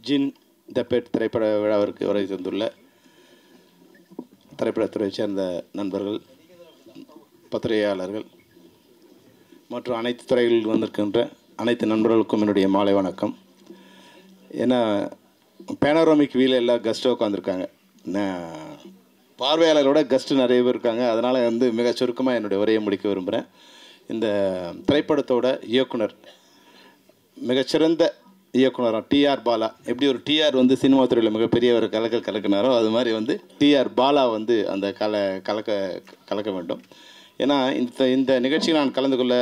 ஜின் த bed திரைப்பட விழாவிற்கு வருகை தந்துள்ள திரைப்படத்துறையைச் சேர்ந்த நண்பர்கள், பத்திரிகையாளர்கள் மற்றும் அனைத்து துறைகளில் வந்திருக்கின்ற அனைத்து நண்பர்களுக்கும் என்னுடைய மாலை வணக்கம். ஏன்னா பேனோராமிக் வியூவில் எல்லா கெஸ்ட்டும் உட்காந்துருக்காங்க, பார்வையாளரோட கெஸ்ட்டு நிறைய பேர் இருக்காங்க. அதனால் மிக சுருக்கமாக என்னுடைய உரையை முடிக்க விரும்புகிறேன். இந்த திரைப்படத்தோட இயக்குனர், மிகச்சிறந்த இயக்குனராக டிஆர் பாலா, எப்படி ஒரு டிஆர் சினிமா துறையில் மிகப்பெரிய ஒரு கலக்கினாரோ அது மாதிரி டிஆர் பாலா அந்த கலக்க வேண்டும். ஏன்னா இந்த நிகழ்ச்சியில் நான் கலந்து கொள்ள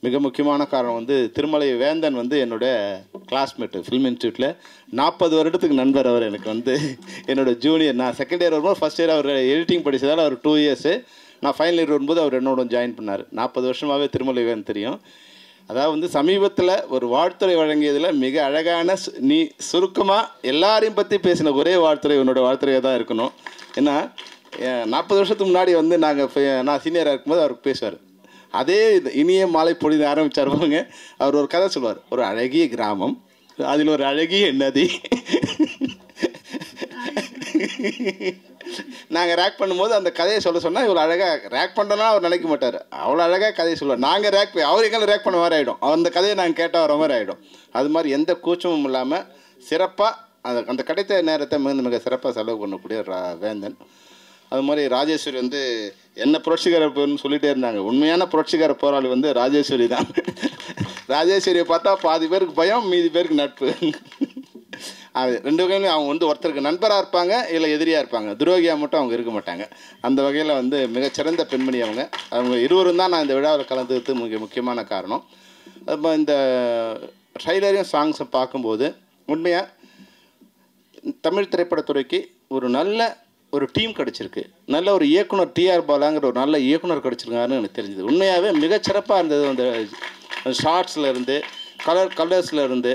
மிக முக்கியமான காரணம் திருமலை வேந்தன் என்னோடய கிளாஸ்மேட்டு ஃபிலிம் இன்ஸ்டியூட்டில் 40 வருடத்துக்கு நண்பர். அவர் எனக்கு என்னோடய ஜூனியர். நான் செகண்ட் இயர் வரும்போது ஃபஸ்ட் இயர் அவர் எடிட்டிங் படித்ததால் அவர் 2 இயர்ஸு, நான் ஃபைனல் இயர் வரும்போது அவர் என்னோட ஜாயின் பண்ணார். 40 வருஷமாகவே திருமலை வேந்தன் தெரியும். அதாவது சமீபத்தில் ஒரு வாழ்த்துறை வழங்கியதில் மிக அழகான நீ சுருக்கமாக எல்லாரையும் பற்றி பேசின ஒரே வாழ்த்துறை உன்னோட வாழ்த்துறையாக தான் இருக்கணும். ஏன்னா 40 வருஷத்துக்கு முன்னாடி நான் சீனியராக இருக்கும்போது அவருக்கு பேசுவார். அதே இனிய மாலை பொழுது ஆரம்பித்தார் பாருங்க. அவர் ஒரு கதை சொல்லுவார். ஒரு அழகிய கிராமம், அதில் ஒரு அழகிய நதி. நாங்கள் ரேக் பண்ணும்போது அந்த கதையை சொன்னால் இவ்வளோ அழகாக ரேக் பண்ணுறோன்னா அவர் நினைக்க மாட்டார். அவ்வளோ அழகாக கதையை சொல்லுவார். நாங்கள் அவர் எங்களை ரேக் பண்ண மாதிரி ஆகிடும். அந்த கதையை நாங்கள் கேட்டால் வர மாதிரி ஆகிடும். அது மாதிரி எந்த கூச்சமும் இல்லாமல் சிறப்பாக அந்த கிடைத்த நேரத்தை மிக சிறப்பாக செலவு பண்ணக்கூடிய வேந்தன். அது மாதிரி ராஜேஸ்வரி என்ன புரட்சிகரன்னு சொல்லிகிட்டே இருந்தாங்க. உண்மையான புரட்சிகர போராளி ராஜேஸ்வரி தான். ராஜேஸ்வரியை பார்த்தா பாதி பேருக்கு பயம், மீதி பேருக்கு நட்பு. அது 2 வகையிலும் அவங்க ஒருத்தருக்கு நண்பராக இருப்பாங்க, இல்லை எதிரியாக இருப்பாங்க. துரோகியாக மட்டும் அவங்க இருக்க மாட்டாங்க. அந்த வகையில் மிகச்சிறந்த பெண்மணி அவங்க இருவரும் தான் நான் இந்த விழாவில் கலந்துக்கிறது மிக முக்கியமான காரணம். அது இந்த ட்ரைலரையும் சாங்ஸை பார்க்கும்போது உண்மையாக தமிழ் திரைப்படத்துறைக்கு ஒரு நல்ல டீம் கிடச்சிருக்கு. நல்ல ஒரு இயக்குனர் டிஆர் பாலாங்கிற ஒரு நல்ல இயக்குனர் கிடச்சிருக்காருன்னு எனக்கு தெரிஞ்சுது. உண்மையாகவே மிகச்சிறப்பாக இருந்தது. அந்த ஷார்ட்ஸில் இருந்து கலர்ஸில் இருந்து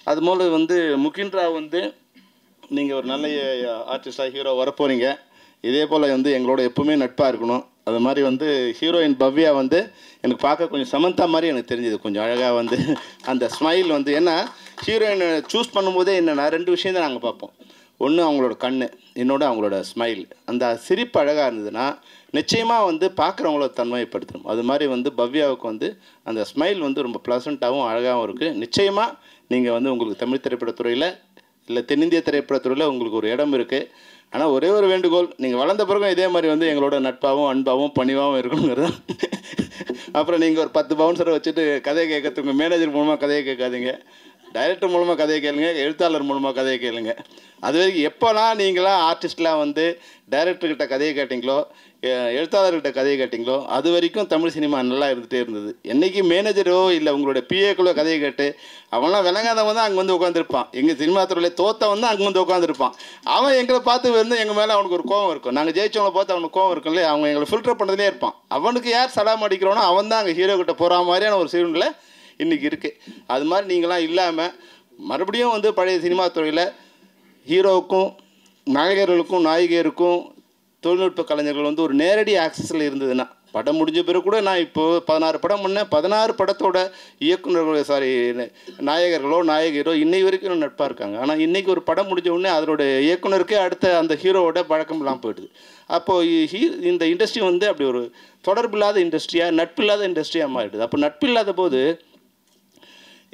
அது போல் முகின்ரா நீங்கள் ஒரு நல்ல ஆர்டிஸ்டாக ஹீரோ வரப்போகிறீங்க. இதே போல் எங்களோட எப்பவுமே நட்பாக இருக்கணும். அது மாதிரி ஹீரோயின் பவ்யா எனக்கு பார்க்க கொஞ்சம் சமந்தா மாதிரி எனக்கு தெரிஞ்சது. கொஞ்சம் அழகாக அந்த ஸ்மைல் ஏன்னா ஹீரோயினை சூஸ் பண்ணும்போதே என்னென்னா 2 விஷயம் தான் நாங்கள் பார்ப்போம். ஒன்று அவங்களோட கண், இன்னொன்று அவங்களோட ஸ்மைல். அந்த சிரிப்பு அழகாக இருந்ததுன்னா நிச்சயமாக பார்க்குறவங்கள தன்மைப்படுத்தணும். அது மாதிரி பவ்யாவுக்கு அந்த ஸ்மைல் ரொம்ப ப்ளசண்ட்டாகவும் அழகாகவும் இருக்குது. நிச்சயமாக நீங்கள் உங்களுக்கு தமிழ் திரைப்படத்துறையில் இல்லை தென்னிந்திய திரைப்படத்துறையில் உங்களுக்கு ஒரு இடம் இருக்குது. ஆனால் ஒரே ஒரு வேண்டுகோள், நீங்கள் வளர்ந்த பிறகும் இதே மாதிரி எங்களோட நட்பாகவும் அன்பாகவும் பணிவாகவும் இருக்கணுங்கிறது. அப்புறம் நீங்கள் ஒரு 10 பவுன்சரை வச்சுட்டு கதையை கேட்கறதுக்கு உங்கள் மேனேஜர் மூலமாக கதையை கேட்காதீங்க, டைரக்டர் மூலமாக கதையை கேளுங்க, எழுத்தாளர் மூலமாக கதையை கேளுங்க. அது வரைக்கும் எப்போலாம் நீங்களாம் ஆர்டிஸ்ட்லாம் டைரக்டர்கிட்ட கதையை கேட்டிங்களோ, எழுத்தாளர்கிட்ட கதையை கேட்டிங்களோ, அது வரைக்கும் தமிழ் சினிமா நல்லா இருந்துகிட்டே இருந்தது. என்றைக்கு மேனேஜரோ இல்லை உங்களோட பிஏக்களோ கதையை கேட்டு அவன்லாம் விளங்காதவன் தான் அங்கே உட்காந்துருப்பான். எங்கள் சினிமா துறையில் தோத்தவன் தான் அங்கே உட்காந்துருப்பான். அவன் எங்களை பார்த்து எங்கள் மேலே அவனுக்கு ஒரு கோவம் இருக்கும். நாங்கள் ஜெயிச்சவங்களை பார்த்து அவனுக்கு கோவம் இருக்கும் இல்லையா, அவங்க எங்களை ஃபில்டர் பண்ணுறதுலே இருப்பான். அவனுக்கு யார் சலாம் அடிக்கிறோனோ அவன் தான் அங்கே ஹீரோ கிட்ட போகிற மாதிரியான ஒரு சூழ்நிலை இன்றைக்கி இருக்குது. அது மாதிரி நீங்களாம் இல்லாமல் மறுபடியும் பழைய சினிமா துறையில் ஹீரோவுக்கும் நாயகர்களுக்கும் நாயகியருக்கும் தொழில்நுட்ப கலைஞர்கள் ஒரு நேரடி ஆக்சஸில் இருந்ததுன்னா, படம் முடிஞ்ச பிறகு கூட நான் இப்போது 16 படம் முன்னே 16 படத்தோட இயக்குநர்களோ நாயகர்களோ நாயகியரோ இன்னைக்கு வரைக்கும் நட்பாக இருக்காங்க. ஆனால் இன்றைக்கி ஒரு படம் முடிஞ்ச உடனே அதனோட இயக்குனருக்கே அடுத்த அந்த ஹீரோவோட பழக்கம் இல்லாமல் போயிடுது. அப்போது இந்த இண்டஸ்ட்ரி அப்படி ஒரு தொடர்பில்லாத இண்டஸ்ட்ரியாக, நட்பில்லாத இண்டஸ்ட்ரியாக மாறிடுது. அப்போ நட்பில்லாத போது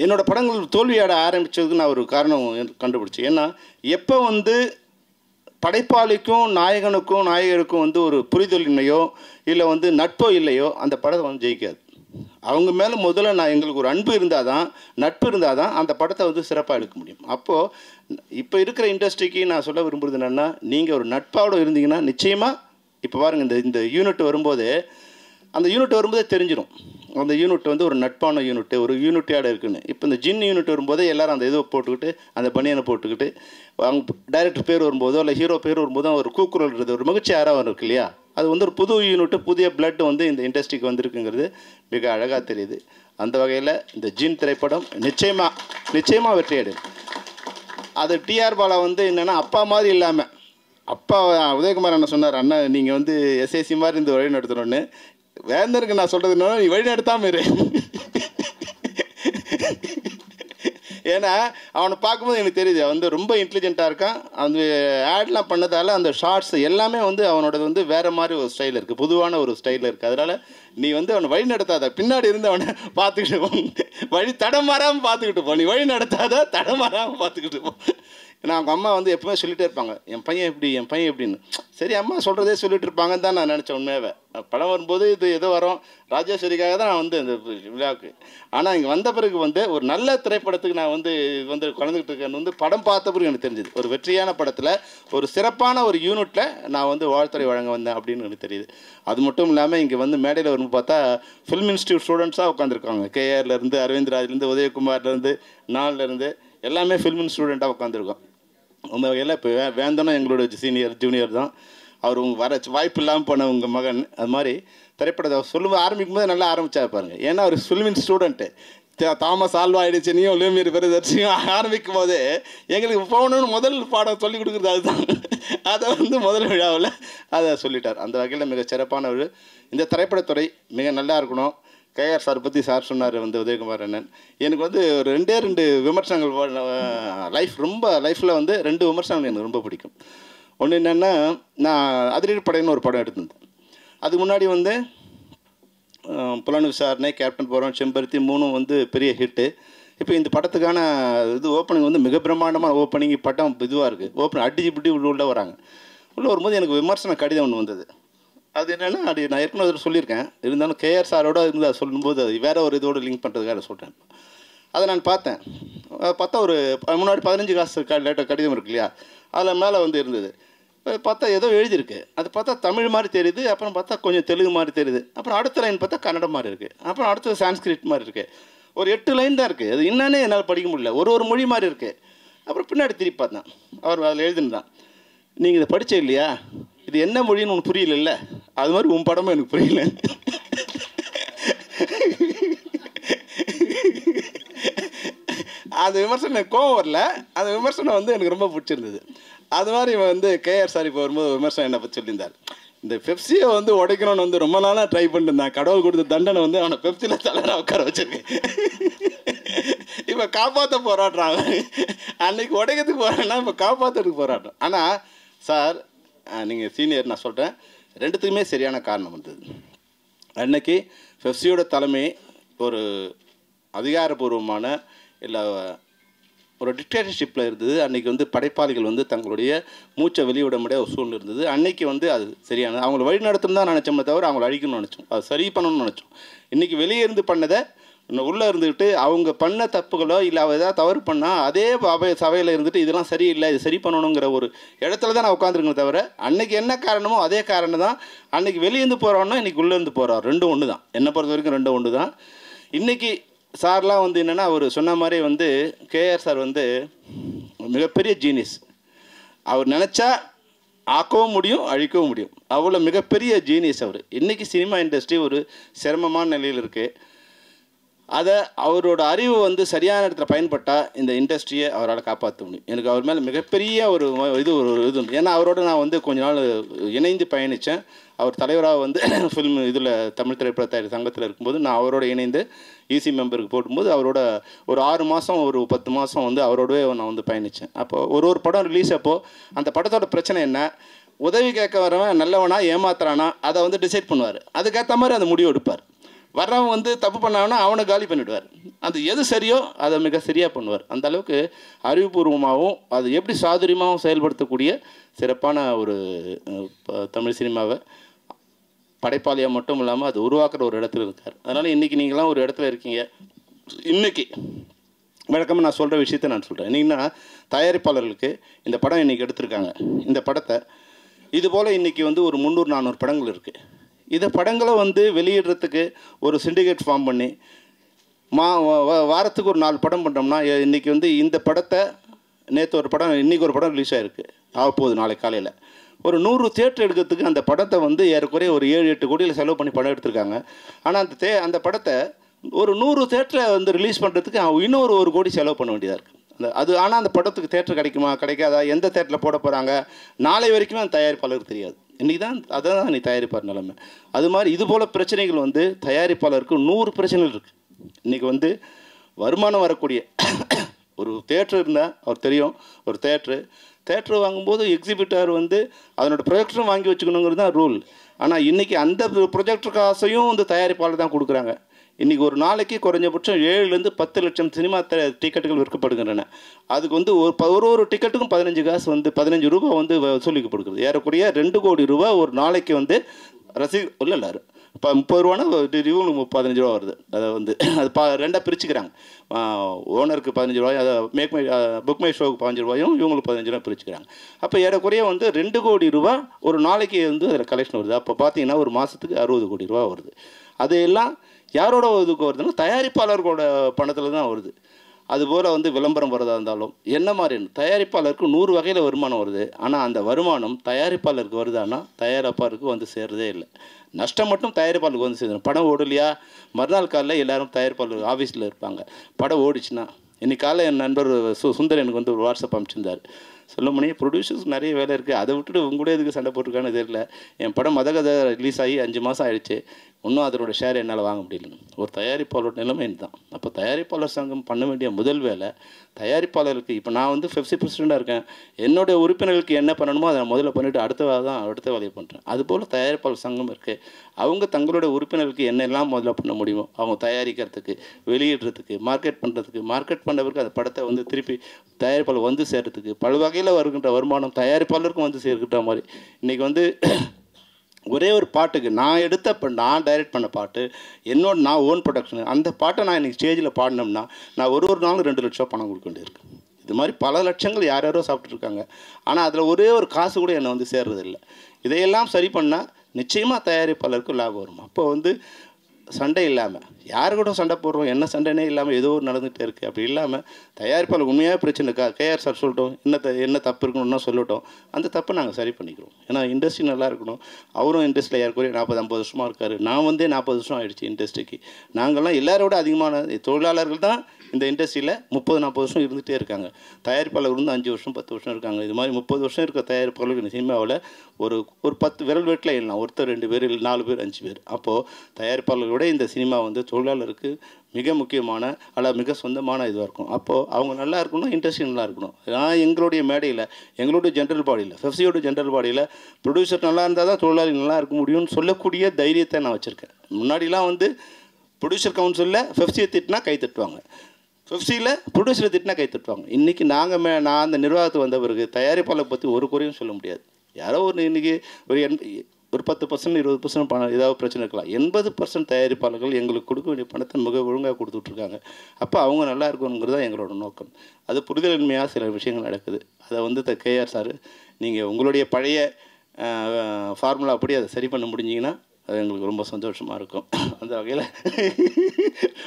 என்னோடய படங்கள் தோல்வியாட ஆரம்பித்ததுக்கு நான் ஒரு காரணம் கண்டுபிடிச்சேன். ஏன்னா எப்போ படைப்பாளிக்கும் நாயகனுக்கும் நாயகருக்கும் ஒரு புரிதலின்மையோ இல்லை நட்போ இல்லையோ அந்த படத்தை ஜெயிக்காது. அவங்க மேலே முதல்ல எங்களுக்கு ஒரு அன்பு இருந்தால் தான், நட்பு இருந்தால் தான் அந்த படத்தை சிறப்பாக எடுக்க முடியும். அப்போது இப்போ இருக்கிற இண்டஸ்ட்ரிக்கு நான் சொல்ல விரும்புகிறது என்னென்னா, நீங்கள் ஒரு நட்பாவோடு இருந்தீங்கன்னா நிச்சயமாக இப்போ பாருங்கள், இந்த யூனிட் வரும்போதே அந்த யூனிட் வரும்போதே தெரிஞ்சிடும் அந்த யூனிட் ஒரு நட்பான யூனிட், ஒரு யூனிட்டியோட இருக்குன்னு. இப்போ இந்த ஜின் யூனிட் வரும்போதே எல்லோரும் அந்த இதை போட்டுக்கிட்டு அந்த பனியனை போட்டுக்கிட்டு அவங்க டைரக்டர் பேர் வரும்போதோ இல்லை ஹீரோ பேர் வரும்போதோ ஒரு கூக்குரல்றது ஒரு மகிழ்ச்சி ஆறாக இருக்கு இல்லையா. அது ஒரு புது யூனிட்டு, புதிய பிளட் இந்த இண்டஸ்ட்ரிக்கு வந்திருக்குங்கிறது மிக அழகாக தெரியுது. அந்த வகையில் இந்த ஜின் திரைப்படம் நிச்சயமாக வெற்றியடையும். அது டிஆர் பாலா என்னென்னா அப்பா மாதிரி இல்லாமல், அப்பா உதயகுமார் அண்ணன் சொன்னார், அண்ணா நீங்கள் எஸ்ஏசி மாதிரி இந்த வழி நடத்தணும்னு. வேந்தருக்கு நான் சொல்கிறது என்னன்னா, நீ வழி நடத்தாமல் இரு. ஏன்னா அவனை பார்க்கும்போது எனக்கு தெரியுது அவன் வந்து ரொம்ப இன்டெலிஜென்ட்டாக இருக்கான். அந்த ஆட்லாம் பண்ணதால் அந்த ஷார்ட்ஸ் எல்லாமே வந்து அவனோடது வந்து வேறு மாதிரி ஒரு ஸ்டைல் இருக்குது, பொதுவான ஒரு ஸ்டைலில் இருக்குது. அதனால் நீ வந்து அவனை வழி நடத்தாத, பின்னாடி இருந்து அவனை பார்த்துக்கிட்டு போ, வழி தடமாறாமல் பார்த்துக்கிட்டு போ, நீ வழி நடத்தாத தடமாறாமல் பார்த்துக்கிட்டு போ. ஏன்னா அவங்க அம்மா வந்து எப்பவுமே சொல்லிகிட்டே இருப்பாங்க, என் பையன் எப்படின்னு. சரி, அம்மா சொல்கிறதே சொல்லிட்டு இருப்பாங்கன்னு தான் நான் நினச்சேன். உண்மையாகவே படம் வரும்போது இது ஏதோ வரும் ராஜேஸ்வரிக்காக தான் நான் வந்து இந்த விழாவுக்கு. ஆனால் இங்கே வந்த பிறகு வந்து ஒரு நல்ல திரைப்படத்துக்கு நான் வந்து கலந்துக்கிட்டு இருக்கேன்னு வந்து படம் பார்த்த பிறகு எனக்கு தெரிஞ்சுது. ஒரு வெற்றியான படத்தில் ஒரு சிறப்பான ஒரு யூனிட்டில் நான் வந்து வாழ்த்துறை வழங்க வந்தேன் அப்படின்னு எனக்கு தெரியுது. அது மட்டும் இல்லாமல் இங்கே வந்து மேடையில் வரும்போது பார்த்தா ஃபிலிம் இன்ஸ்டியூட் ஸ்டூடெண்ட்ஸாக உட்காந்துருக்காங்க. கேஆர்லேருந்து, அரவிந்த் ராஜ்லேருந்து, உதயகுமார்லேருந்து, நான்லேருந்து எல்லாமே ஃபிலிம் ஸ்டூடெண்ட்டாக உட்காந்துருக்கோம். அந்த வகையில் இப்போ வேந்தனும் எங்களோட ஜூனியர் தான். அவர் வர வாய்ப்பு இல்லாமல் போன உங்கள் மகன். அது மாதிரி திரைப்படத்தை சொல்லும்போது ஆரம்பிக்கும் போது நல்லா ஆரம்பிச்சா பாருங்க. ஏன்னா அவர் ஃபிலிமின் ஸ்டூடெண்ட்டு. தாமஸ் ஆல்வா எடிசனையும் லூமியர் பெருதர்ச்சியும் ஆரம்பிக்கும் போது எங்களுக்கு போகணுன்னு முதல் பாடம் சொல்லிக் கொடுக்குறது அதுதான். அதை வந்து முதல் விழாவில் அதை சொல்லிட்டார். அந்த வகையில் மிக சிறப்பான ஒரு இந்த திரைப்படத்துறை மிக நல்லா இருக்கணும். கேஆர் சார் பற்றி சார் சொன்னார் வந்து உதயகுமார் அண்ணன். எனக்கு வந்து ஒரு ரெண்டு விமர்சனங்கள் லைஃப்பில் வந்து 2 விமர்சனங்கள் எனக்கு ரொம்ப பிடிக்கும். ஒன்று என்னென்னா, நான் அதிரடி படைன்னு ஒரு படம் எடுத்திருந்தேன். அதுக்கு முன்னாடி வந்து புலன் விசாரணை, கேப்டன் போகிறோம், செம்பருத்தி 3 வந்து பெரிய ஹிட்டு. இப்போ இந்த படத்துக்கான ஓப்பனிங் வந்து மிக பிரம்மாண்டமான ஓப்பனிங். படம் இதுவாக இருக்குது, ஓப்பனிங் அடிச்சு பிடி உள்ளே வராங்க. உள்ளே வரும்போது எனக்கு விமர்சன கடிதம் ஒன்று வந்தது. அது என்னென்னா, அது நான் ஏற்கனவே சொல்லியிருக்கேன், இருந்தாலும் கேஆர் சாரோட இருந்து அதை சொல்லும்போது அது வேறு ஒரு இதோடு லிங்க் பண்ணுறதுக்காக சொல்கிறேன். அதை நான் பார்த்தேன். பார்த்தா ஒரு முன்னாடி 15 காசு கடிதம் இருக்கு இல்லையா, அதில் மேலே வந்து இருந்தது. பார்த்தா ஏதோ எழுதியிருக்கு. அது பார்த்தா தமிழ் மாதிரி தெரியுது, அப்புறம் பார்த்தா கொஞ்சம் தெலுங்கு மாதிரி தெரியுது, அப்புறம் அடுத்த லைன் பார்த்தா கன்னடம் மாதிரி இருக்குது, அப்புறம் அடுத்தது சான்ஸ்கிரிட் மாதிரி இருக்குது. ஒரு 8 லைன் தான் இருக்குது. அது என்னன்னே என்னால் படிக்க முடியல, ஒரு மொழி மாதிரி இருக்குது. அப்புறம் பின்னாடி திருப்பி பார்த்தேன், அவர் அதில் எழுதினதான், நீங்கள் இதை படித்தே இல்லையா, இது என்ன மொழின்னு உனக்கு புரியல, அது மாதிரி உன் படமும் எனக்கு புரியல. அந்த விமர்சனம் எனக்கு கோவம் வரல, அந்த விமர்சனம் வந்து எனக்கு ரொம்ப பிடிச்சிருந்தது. அது மாதிரி வந்து கேஆர் சார் இப்போ வரும்போது விமர்சனம் என்னை பற்றி சொல்லியிருந்தார். இந்த பெப்சியை வந்து உடைக்கணும்னு வந்து ரொம்ப நாளாக ட்ரை பண்ணிருந்தான், கடவுள் கொடுத்த தண்டனை வந்து அவனை பெப்சியில் தலைவராக உட்கார வச்சிருக்கேன். இப்போ காப்பாற்ற போராடுறான். அன்னைக்கு உடைக்கிறதுக்கு போகிறான்னா இப்போ காப்பாற்றுறதுக்கு போராட்டம். ஆனால் சார், நீங்கள் சீனியர், நான் சொல்கிறேன், 2த்துக்குமே சரியான காரணம் வந்தது. அன்னைக்கு பெப்சியோட தலைமை ஒரு அதிகாரபூர்வமான இல்லை ஒரு டிக்டேட்டர்ஷிப்பில் இருந்தது. அன்றைக்கி வந்து படைப்பாளிகள் வந்து தங்களுடைய மூச்சை வெளியிட முடியாத ஒரு சூழ்நிலை இருந்தது. அன்றைக்கி வந்து அது சரியானது. அவங்கள வழி நடத்தணும் தான் நினச்சோமே தவிர அவங்கள அழிக்கணும்னு நினச்சோம், அது சரி பண்ணணும்னு நினச்சோம். இன்றைக்கி வெளியே இருந்து பண்ணதை உள்ளே இருந்துக்கிட்டு அவங்க பண்ண தப்புகளோ இல்லை அவள் ஏதாவது தவறு பண்ணால் அதே சபையில் இருந்துட்டு இதெல்லாம் சரியில்லை, இது சரி பண்ணணுங்கிற ஒரு இடத்துல தான் நான் உட்காந்துருக்கேன் தவிர, அன்றைக்கி என்ன காரணமோ அதே காரணம் தான். அன்றைக்கி வெளியேருந்து போகிறோன்னா இன்றைக்கி உள்ளேருந்து போகிறோம், 2 ஒன்று தான். என்னை பொறுத்த வரைக்கும் 2 ஒன்று தான். இன்றைக்கி சார்லாம் வந்து என்னென்னா, அவர் சொன்ன மாதிரி வந்து கேஆர் சார் வந்து மிகப்பெரிய ஜீனியஸ். அவர் நினச்சா ஆக்கவும் முடியும், அழிக்கவும் முடியும். அவ்வளோ மிகப்பெரிய ஜீனியஸ் அவர். இன்றைக்கி சினிமா இண்டஸ்ட்ரி ஒரு சிரமமான நிலையில் இருக்குது. அதை அவரோட அறிவு வந்து சரியான இடத்துல பயன்பட்டால் இந்த இண்டஸ்ட்ரியை அவரால் காப்பாற்ற முடியும். எனக்கு அவர் மேலே மிகப்பெரிய ஒரு இது. ஏன்னா அவரோட நான் வந்து கொஞ்ச நாள் இணைந்து பயணித்தேன். அவர் தலைவராக வந்து ஃபில்ம் இதில் தமிழ் திரைப்பட தயாரிப்பு சங்கத்தில் இருக்கும்போது நான் அவரோட இணைந்து ஈசி மெம்பருக்கு போடும்போது அவரோட ஒரு 6 மாதம் ஒரு 10 மாதம் வந்து அவரோடவே நான் வந்து பயணித்தேன். அப்போது ஒரு படம் ரிலீஸ் அப்போது அந்த படத்தோட பிரச்சனை என்ன, உதவி கேட்க வரவன் நல்லவனா ஏமாத்துறானா அதை வந்து டிசைட் பண்ணுவார். அதுக்கேற்ற மாதிரி அந்த முடிவு எடுப்பார். வர்றவன் வந்து தப்பு பண்ணாங்கன்னா அவனை காலி பண்ணிவிடுவார். அது எது சரியோ அதை மிக சரியாக பண்ணுவார். அந்த அளவுக்கு அறிவுபூர்வமாகவும் அது எப்படி சாதுரியமாகவும் செயல்படுத்தக்கூடிய சிறப்பான ஒரு தமிழ் சினிமாவை படைப்பாளியாக மட்டும் இல்லாமல் அது உருவாக்குற ஒரு இடத்துல இருக்கார். அதனால் இன்றைக்கி நீங்களாம் ஒரு இடத்துல இருக்கீங்க. இன்றைக்கி வழக்கமாக நான் சொல்கிற விஷயத்த நான் சொல்கிறேன். இன்றைக்கின்னா தயாரிப்பாளர்களுக்கு இந்த படம் இன்றைக்கி எடுத்திருக்காங்க. இந்த படத்தை இதுபோல் இன்றைக்கி வந்து ஒரு 300-400 படங்கள் இருக்குது. இதை படங்களை வந்து வெளியிடுறதுக்கு ஒரு சிண்டிகேட் ஃபார்ம் பண்ணி வாரத்துக்கு ஒரு 4 படம் பண்ணுறோம்னா, இன்றைக்கி வந்து இந்த படத்தை நேற்று ஒரு படம், இன்றைக்கி ஒரு படம் ரிலீஸ் ஆகிருக்கு, ஆகப்போகுது நாளைக்கு காலையில். ஒரு 100 தியேட்டர் எடுக்கிறதுக்கு அந்த படத்தை வந்து ஏறக்குறைய ஒரு 7-8 கோடியில் செலவு பண்ணி படம் எடுத்திருக்காங்க. ஆனால் அந்த படத்தை ஒரு 100 தியேட்டரை வந்து ரிலீஸ் பண்ணுறதுக்கு இன்னொரு 1 கோடி செலவு பண்ண வேண்டியதாக இருக்குது. ஆனால் அந்த படத்துக்கு தேட்டர் கிடைக்குமா கிடைக்காதா, எந்த தேட்டரில் போட போகிறாங்க, நாளை வரைக்குமே அந்த தயாரிப்பாளருக்கு தெரியாது. இன்றைக்கி தான் அதை தான் நீ தயாரிப்பார் நிலைமை. அது மாதிரி இது போல் பிரச்சனைகள் வந்து தயாரிப்பாளருக்கு 100 பிரச்சனைகள் இருக்குது. இன்றைக்கி வந்து வருமானம் வரக்கூடிய ஒரு தேட்டர் இருந்தால் அவர் தெரியும், ஒரு தேட்ரு வாங்கும்போது எக்ஸிபிட்டார் வந்து அதனோட ப்ரொஜெக்டரும் வாங்கி வச்சுக்கணுங்கிறது தான் ரூல். ஆனால் இன்றைக்கி அந்த ப்ரொஜெக்டர் காசையும் வந்து தயாரிப்பாளர் தான் கொடுக்குறாங்க. இன்றைக்கி ஒரு நாளைக்கு குறைஞ்சபட்சம் 7லேருந்து 10 லட்சம் சினிமா டிக்கெட்டுகள் விற்கப்படுகின்றன. அதுக்கு வந்து ஒரு டிக்கெட்டுக்கும் 15 காசு வந்து 15 ரூபா வந்து வசூலிக்கப்படுகிறது. ஏறக்குறைய 2 கோடி ரூபா ஒரு நாளைக்கு வந்து இல்லை இப்போ 30 ரூபானா இவங்களுக்கு 15 ரூபா வருது. அதை வந்து அது ரெண்டாக பிரிச்சுக்கிறாங்க. ஓனருக்கு 15 ரூபாய், அதை புக் மை ஷோவுக்கு 15 ரூபாயும் இவங்களுக்கு 15 ரூபா பிரிச்சுக்கிறாங்க. அப்போ ஏறக்குறைய வந்து 2 கோடி ரூபா ஒரு நாளைக்கு வந்து அதில் கலெக்ஷன் வருது. அப்போ பார்த்தீங்கன்னா ஒரு மாதத்துக்கு 60 கோடி ரூபா வருது. அது எல்லாம் யாரோட இதுக்கு வருதுன்னா தயாரிப்பாளர்களோட பணத்தில் தான் வருது. அதுபோல் வந்து விளம்பரம் வரதா இருந்தாலும் என்ன மாதிரி தயாரிப்பாளருக்கு 100 வகையில் வருமானம் வருது. ஆனால் அந்த வருமானம் தயாரிப்பாளருக்கு வருதான்னா தயாரிப்பாளருக்கு வந்து சேர்றதே இல்லை. நஷ்டம் மட்டும் தயாரிப்பாளருக்கு வந்து சேர்ந்து. படம் ஓடலையா, மறுநாள் காலையில் எல்லோரும் தயாரிப்பாளர் ஆஃபீஸில் இருப்பாங்க. படம் ஓடிச்சுன்னா இன்றைக்கி காலையில் என் நண்பர் சுந்தர் எனக்கு வந்து ஒரு வாட்ஸ்அப் அனுப்பிச்சிருந்தார். சொல்லுமணி, ப்ரொடியூசர்ஸ் நிறைய வேலை இருக்குது, அதை விட்டுட்டு உங்க கூட எதுக்கு சண்டை போட்டிருக்கான்னு தெரியல. என் படம் மதகதை ரிலீஸ் ஆகி 5 மாதம் ஆகிடுச்சு, இன்னும் அதனோட ஷேர் என்னால் வாங்க முடியல. ஒரு தயாரிப்பாளரோட நிலைமை இதுதான். அப்போ தயாரிப்பாளர் சங்கம் பண்ண வேண்டிய முதல் வேலை தயாரிப்பாளருக்கு, இப்போ நான் வந்து பெப்சி பிரசிடெண்ட்டாக இருக்கேன், என்னுடைய உறுப்பினர்களுக்கு என்ன பண்ணணுமோ அதை நான் முதல்ல பண்ணிவிட்டு அடுத்த வேலையை பண்ணுறேன். அதுபோல் தயாரிப்பாளர் சங்கம் இருக்குது. அவங்க தங்களுடைய உறுப்பினர்களுக்கு என்னெல்லாம் முதல்ல பண்ண முடியுமோ அவங்க தயாரிக்கிறதுக்கு, வெளியிடுறதுக்கு, மார்க்கெட் பண்ணுறதுக்கு, மார்க்கெட் பண்ணுறதுக்கு, அந்த படத்தை வந்து திருப்பி தயாரிப்பாளர் வந்து சேர்கிறதுக்கு, பல வகையில் வருகின்ற வருமானம் தயாரிப்பாளருக்கும் வந்து சேர்க்கிற மாதிரி. இன்றைக்கி வந்து ஒரே ஒரு பாட்டுக்கு நான் டைரக்ட் பண்ண பாட்டு, நான் ஓன் ப்ரொடக்ஷனு, அந்த பாட்டை நான் இன்றைக்கி ஸ்டேஜில் பாடினோம்னா நான் ஒரு நாளும் 2 லட்சம் பணம் கொடுக்க வேண்டியிருக்கு. இது மாதிரி பல லட்சங்கள் யாரோ சாப்பிட்ருக்காங்க. ஆனால் அதில் ஒரே ஒரு காசு கூட என்னை வந்து சேர்றதில்லை. இதையெல்லாம் சரி பண்ணால் நிச்சயமாக தயாரிப்பாளருக்கு லாபம் வரும். அப்போ வந்து சண்டை இல்லாமல், யாரு கூட சண்டை போடுறோம், என்ன சண்டைனே இல்லாமல் ஏதோ ஒரு நடந்துகிட்டே இருக்குது. அப்படி இல்லாமல் தயாரிப்பாளர் உண்மையாக பிரச்சனை கேஆர் சார் சொல்லட்டும், என்ன தப்பு இருக்கணும்னா சொல்லட்டும், அந்த தப்பை நாங்கள் சரி பண்ணிக்கிறோம். ஏன்னா இண்டஸ்ட்ரி நல்லா இருக்கணும். அவரும் இண்டஸ்ட்ரியில் ஏற்கனவே 40-50 வருஷமாக இருக்கார். நான் வந்து 40 வருஷம் ஆகிடுச்சு இண்டஸ்ட்ரிக்கு. நாங்கள்லாம் எல்லாரோட அதிகமான தொழிலாளர்கள் தான் இந்த இண்டஸ்ட்ரியில் 30-40 வருஷம் இருந்துகிட்டே இருக்காங்க. தயாரிப்பாளர் வந்து 5 வருஷம் 10 வருஷம் இருக்காங்க. இது மாதிரி 30 வருஷம் இருக்க தயாரிப்பாளர்கள் சினிமாவில் ஒரு 10 விரல் வீட்டில் இல்லைனா ஒருத்தர் 2 பேர், 4 பேர், 5 பேர். அப்போது தயாரிப்பாளர்களோட இந்த சினிமா வந்து தொழிலாளருக்கு மிக முக்கியமான மிக சொந்தமான இதுவாக இருக்கும். அப்போது அவங்க நல்லா இருக்கணும், இண்டஸ்ட்ரி நல்லா இருக்கணும். நான் எங்களுடைய மேடையில், எங்களுடைய ஜென்ரல் பாடியில், பெப்சியோட ஜென்ரல் பாடியில் ப்ரொடியூசர் நல்லா இருந்தால் தான் தொழிலாளி நல்லா இருக்க முடியும்னு சொல்லக்கூடிய தைரியத்தை நான் வச்சுருக்கேன். முன்னாடிலாம் வந்து ப்ரொடியூசர் கவுன்சிலில் பெப்சியை திட்டினா கை தட்டுவாங்க, பெப்சியில் ப்ரொடியூசரை திட்டினா கை தட்டுவாங்க. இன்றைக்கி நான் அந்த நிர்வாகத்துக்கு வந்த பிறகு தயாரிப்பாளரை பற்றி ஒரு குறையும் சொல்ல முடியாது. யாரோ இன்றைக்கி ஒரு 10% 20% பணம் ஏதாவது பிரச்சனை இருக்கலாம். 80% தயாரிப்பாளர்கள் எங்களுக்கு கொடுக்க வேண்டிய பணத்தை மிக ஒழுங்காக கொடுத்துட்ருக்காங்க. அப்போ அவங்க நல்லா இருக்கணுங்கிறது தான் எங்களோட நோக்கம். அது புரிதலின்மையாக சில விஷயங்கள் நடக்குது. அதை வந்து கேஆர் சார், நீங்கள் உங்களுடைய பழைய ஃபார்முலா அப்படி அதை சரி பண்ண முடிஞ்சிங்கன்னா அது எங்களுக்கு ரொம்ப சந்தோஷமாக இருக்கும். அந்த வகையில்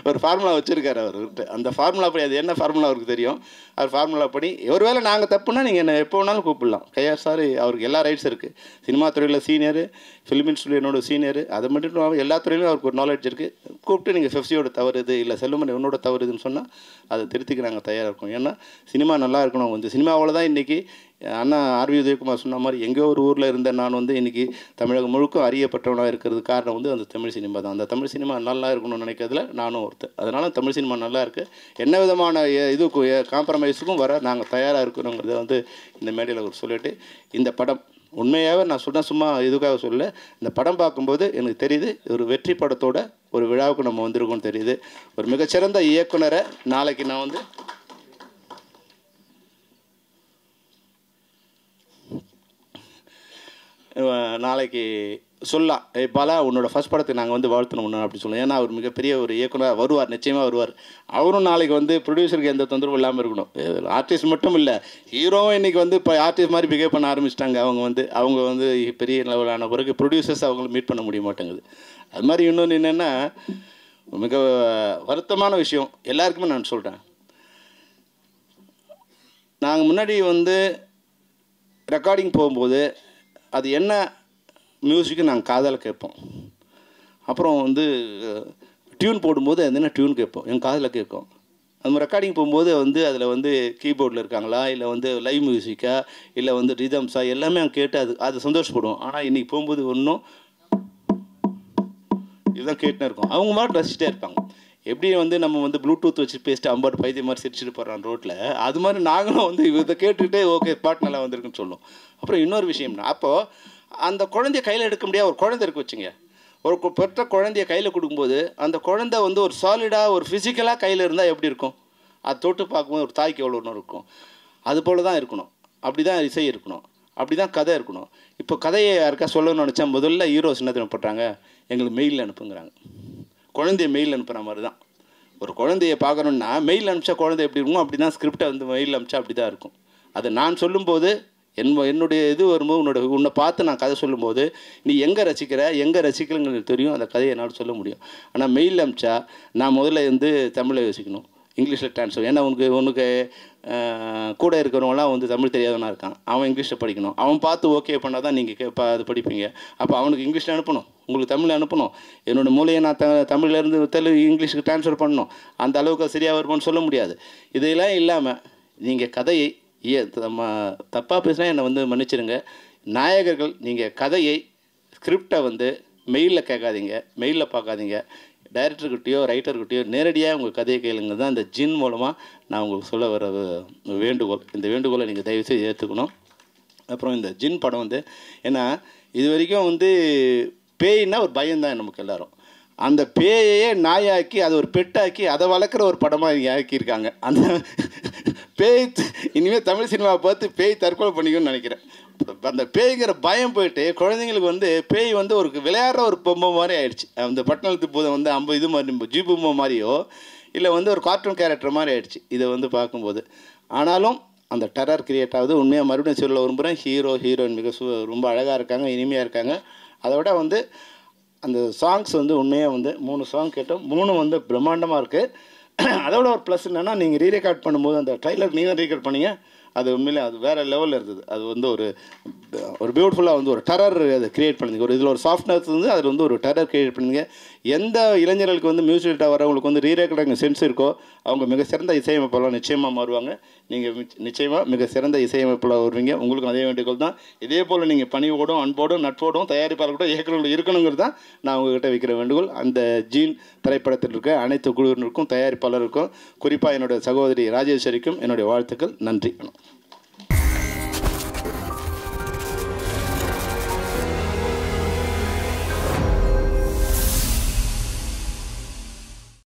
ஒரு ஃபார்முலா வச்சுருக்காரு அவர்கிட்ட. அந்த ஃபார்முலா படி, அது என்ன ஃபார்முலா அவருக்கு தெரியும். அவர் ஃபார்முலா படி ஒருவேளை நாங்கள் தப்புனா நீங்கள் என்ன எப்போ வேணாலும் கூப்பிடலாம். கேஆர் சார் அவருக்கு எல்லா ரைட்ஸ் இருக்குது. சினிமா துறையில் சீனியரு, ஃபிலிம் இண்டஸ்ட்ரியில் என்னோட சீனியரு, அதை மட்டும் எல்லா துறையிலும் அவருக்கு ஒரு நாலேஜ் இருக்குது. கூப்பிட்டு நீங்கள் பெப்சியோட தவறு இது, இல்லை செல்லுமணி என்னோட தவறு இதுன்னு சொன்னால் அதை திருத்திக்க நாங்கள் தயாராக இருக்கோம். ஏன்னா சினிமா நல்லா இருக்கணும். வந்து சினிமாவில் தான் இன்றைக்கி அண்ணா ஆர்வி உதயகுமார் சொன்ன மாதிரி எங்கேயோ ஒரு ஊரில் இருந்த நான் வந்து இன்றைக்கி தமிழகம் முழுக்க அறியப்பட்டவனாக இருக்கிறது காரணம் வந்து அந்த தமிழ் சினிமா தான். அந்த தமிழ் சினிமா நல்லா இருக்கணும்னு நினைக்கிறதுல நானும் ஒருத்தர். அதனால் தமிழ் சினிமா நல்லா இருக்குது. என்ன விதமான காம்ப்ரமைஸுக்கும் வர நாங்கள் தயாராக இருக்கணுங்கிறத வந்து இந்த மேடையில் ஒரு சொல்லிவிட்டு, இந்த படம் உண்மையாகவே நான் சொன்னால் சும்மா இதுக்காக சொல்ல, இந்த படம் பார்க்கும்போது எனக்கு தெரியுது ஒரு வெற்றி படத்தோட ஒரு விழாவுக்கு நம்ம வந்திருக்கோம்னு தெரியுது. ஒரு மிகச்சிறந்த இயக்குனரை நாளைக்கு நான் வந்து நாளைக்கு சொல்லலாம், பாலா உன்னோட ஃபஸ்ட் படத்துக்கு நாங்கள் வந்து வாழ்த்தணும் அப்படி சொல்லுவோம். ஏன்னா அவர் மிகப்பெரிய ஒரு இயக்குனர் வருவார், நிச்சயமாக வருவார். அவரும் நாளைக்கு வந்து ப்ரொடியூசருக்கு எந்த தொந்தரவும் இல்லாமல் இருக்கணும். ஆர்டிஸ்ட் மட்டும் இல்லை, ஹீரோவும் இன்றைக்கி வந்து இப்போ ஆர்டிஸ்ட் மாதிரி பிஹேவ் பண்ண ஆரம்பிச்சிட்டாங்க. அவங்க வந்து பெரிய லெவலான பிறகு ப்ரொடியூசர்ஸ் அவங்கள மீட் பண்ண முடிய மாட்டேங்குது. அது மாதிரி இன்னொன்று என்னென்னா, மிக வருத்தமான விஷயம் எல்லாருக்குமே நான் சொல்கிறேன். நாங்கள் முன்னாடி வந்து ரெக்கார்டிங் போகும்போது அது என்ன மியூசிக்கு நாங்கள் காதால் கேட்போம். அப்புறம் வந்து டியூன் போடும்போது அது என்ன டியூன் கேட்போம், எங்கள் காதில் கேட்கும். அது ரெக்கார்டிங் போகும்போது வந்து அதில் வந்து கீபோர்டில் இருக்காங்களா, இல்லை வந்து லைவ் மியூசிக்கா, இல்லை வந்து ரிதம்ஸா, எல்லாமே அங்கே கேட்டு அது சந்தோஷப்படுவோம். ஆனால் இன்றைக்கி போகும்போது ஒன்றும் இதுதான் கேட்டுன்னு இருக்கும். அவங்க மாதிரி ரசிச்சிட்டே இருப்பாங்க. எப்படி வந்து நம்ம வந்து ப்ளூடூத் வச்சு பேசிட்டு அம்பாடு பைத்திய மாதிரி சிரிச்சுட்டு போகிறான் ரோட்டில், அது மாதிரி நாங்களும் வந்து இதை கேட்டுக்கிட்டே ஓகே பாட்டு நல்லா வந்திருக்குன்னு சொல்லும். அப்புறம் இன்னொரு விஷயம்னா, அப்போது அந்த குழந்தைய கையில் எடுக்க முடியாது. ஒரு குழந்தை இருக்கு வச்சுங்க, ஒரு பெற்ற குழந்தைய கையில் கொடுக்கும்போது அந்த குழந்தை வந்து ஒரு சாலிடாக ஒரு ஃபிசிக்கலாக கையில் இருந்தால் எப்படி இருக்கும், அது தொட்டு பார்க்கும்போது ஒரு தாய்க்கு எவ்வளோ ஒன்று இருக்கும். அது போல் தான் இருக்கணும். அப்படி தான் இசை இருக்கணும், அப்படி தான் கதை இருக்கணும். இப்போ கதையை யாருக்கா சொல்லணும்னு நினச்சா முதல்ல ஹீரோஸ் என்ன பண்ணுறாங்க, எங்களுக்கு மெயிலில் அனுப்புங்கிறாங்க. குழந்தைய மெயில் அனுப்புகிற மாதிரி தான். ஒரு குழந்தைய பார்க்கணுன்னா மெயில் அனுப்பிச்சா குழந்தை எப்படி இருக்கும், அப்படி தான் ஸ்கிரிப்டை வந்து மெயில் அனுப்பிச்சா அப்படி தான் இருக்கும். அதை நான் சொல்லும்போது என்னுடைய இது வரும்போது உன்னை பார்த்து நான் கதை சொல்லும்போது நீ எங்கே ரசிக்கிறங்கிறது தெரியும், அந்த கதையை என்னால் சொல்ல முடியும். ஆனால் மெயில் அனுப்பிச்சா நான் முதல்ல வந்து தமிழில் யோசிக்கணும், இங்கிலீஷில் ட்ரான்ஸ்ஃபர். ஏன்னா உனக்கு கூட இருக்கிறவங்களாம் வந்து தமிழ் தெரியாதவனா இருக்கான், அவன் இங்கிலீஷில் படிக்கணும். அவன் பார்த்து ஓகே பண்ணால் தான் நீங்கள் அது படிப்பீங்க. அப்போ அவனுக்கு இங்கிலீஷில் அனுப்பணும், உங்களுக்கு தமிழில் அனுப்பணும். என்னோடய மூலையை நான் தமிழ்லேருந்து இங்கிலீஷுக்கு ட்ரான்ஸ்ஃபர் பண்ணணும். அந்த அளவுக்கு சரியாக வருமானு சொல்ல முடியாது. இதெல்லாம் இல்லாமல் நீங்கள் கதையை தப்பாக பேசினா என்னை வந்து மன்னிச்சிடுங்க. நாயகர்கள் நீங்கள் கதையை ஸ்கிரிப்டை வந்து மெயிலில் கேட்காதீங்க, மெயிலில் பார்க்காதீங்க. டைரக்டர்கிட்டையோ ரைட்டர்கிட்டையோ நேரடியாக உங்கள் கதையை கேளுங்க தான் இந்த ஜின் மூலமாக நான் உங்களுக்கு சொல்ல வர வேண்டுகோள். இந்த வேண்டுகோளை நீங்கள் தயவுசெய்து ஏற்றுக்கணும். அப்புறம் இந்த ஜின் படம் வந்து ஏன்னா இது வரைக்கும் வந்து பேய்னா ஒரு பயம்தான் நமக்கு எல்லோரும். அந்த பேயையே நாயாக்கி அதை ஒரு பெட்டாக்கி அதை வளர்க்குற ஒரு படமாக இங்கே ஆக்கியிருக்காங்க. அந்த பேய் இனிமேல் தமிழ் சினிமாவை பார்த்து பேய் தற்கொலை பண்ணிக்கணும்னு நினைக்கிறேன். அந்த பேய்ங்கிற பயம் போயிட்டு குழந்தைங்களுக்கு வந்து பேய் வந்து ஒரு விளையாடுற ஒரு பொம்மை மாதிரி ஆயிடுச்சு. அந்த பட்டணத்து பூதை வந்து இது மாதிரி ஜி பொம்மை மாதிரியோ இல்லை வந்து ஒரு கார்ட்டூன் கேரக்டர் மாதிரி ஆயிடுச்சு இதை வந்து பார்க்கும்போது. ஆனாலும் அந்த டெரர் கிரியேட் ஆகுது. உண்மையாக மறுபடியும் சொல்ல விரும்புகிறேன், ஹீரோயின் மிக ரொம்ப அழகாக இருக்காங்க, இனிமையாக இருக்காங்க. அதை விட வந்து அந்த சாங்ஸ் வந்து உண்மையாக வந்து 3 சாங் கேட்டோம், 3 வந்து பிரம்மாண்டமாக இருக்குது. அதோட ஒரு ப்ளஸ் என்னென்னா நீங்கள் ரீரெக்கார்ட் பண்ணும்போது அந்த ட்ரைலர் நீங்கள் ரீரெக்கார்ட் பண்ணீங்க, அது உண்மையிலே அது வேறு லெவலில் இருந்தது. அது வந்து ஒரு பியூட்டிஃபுல்லாக வந்து ஒரு டெரர் அதை க்ரியேட் பண்ணிங்க. இதில் ஒரு சாஃப்ட்னஸ் வந்து அதில் வந்து ஒரு டெரர் க்ரியேட் பண்ணிங்க. எந்த இளைஞர்களுக்கு வந்து மியூசிக் வரவங்களுக்கு வந்து ரீரெக்கார்டிங் சென்ஸ் இருக்கோ அவங்க மிக சிறந்த இசையமைப்பாளர் நிச்சயமாக மாறுவாங்க. நீங்கள் நிச்சயமாக மிக சிறந்த இசையமைப்பாளர் வருவீங்க. உங்களுக்கும் அதே வேண்டுகோள் தான். இதே போல் நீங்கள் பணிவோடும் அன்போடும் நட்போடும் தயாரிப்பாளர்கிட்ட இயக்குநர்கள் இருக்கணுங்கிறது தான் நான் உங்கள்கிட்ட வைக்கிற வேண்டுகோள். அந்த ஜீன் திரைப்படத்தில் இருக்க அனைத்து குழுவினருக்கும் தயாரிப்பாளருக்கும் குறிப்பாக என்னுடைய சகோதரி ராஜேஸ்வரிக்கும் என்னுடைய வாழ்த்துக்கள். நன்றி.